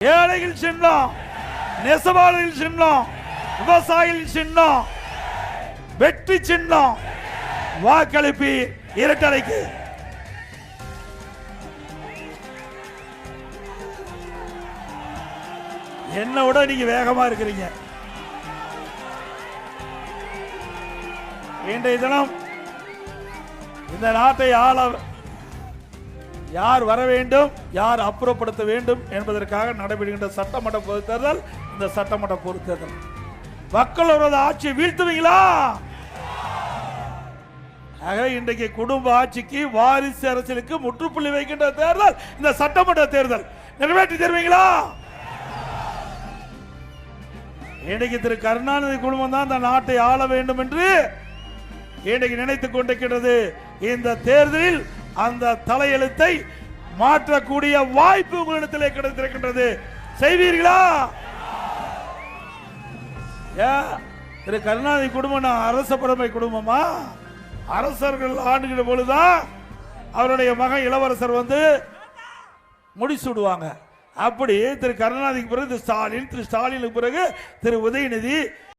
ஏழைகள் சின்னம், நெசவாளர்கள் சின்னம், விவசாயிகள் சின்னம், வெற்றி சின்னம். வாக்களிப்பு இரட்டலைக்கு. என்ன விட நீங்க வேகமா இருக்கிறீங்க. இன்றைய தினம் இந்த நாட்டை ஆள யார் வர வேண்டும், யார் அப்புறப்படுத்த வேண்டும் என்பதற்காக நடைபெறுகின்ற சட்டமன்ற பொதுத் தேர்தல். இந்த சட்டமன்ற பொதுத் தேர்தல் மக்களோட ஆட்சியை வீழ்த்துவீங்களா? ஆக இன்றைக்கு குடும்ப ஆட்சிக்கு, வாரிசு அரசியலுக்கு முற்றுப்புள்ளி வைக்கின்ற தேர்தல் இந்த சட்டமன்ற தேர்தல். நிறைவேற்றி தருவீங்களா? இன்றைக்கு திரு கருணாநிதி குடும்பம் தான் இந்த நாட்டை ஆள வேண்டும் என்று இன்றைக்கு நினைத்துக் கொண்டிருக்கிறது. இந்த தேர்தலில் அந்த தலையெழுத்தை மாற்றக்கூடிய வாய்ப்பு உங்களிடத்திலே கிடைத்திருக்கின்றது. செய்வீர்களா? திரு கருணாநிதி குடும்பம் அரச பரம்பரை குடும்பமா? அரசர்கள் ஆண்டுகிற பொழுதுதான் அவருடைய மகன் இளவரசர் வந்து முடிசூடுவாங்க. அப்படி திரு கருணாநிதிக்கு பிறகு திரு ஸ்டாலின், திரு ஸ்டாலினுக்கு பிறகு திரு உதயநிதி,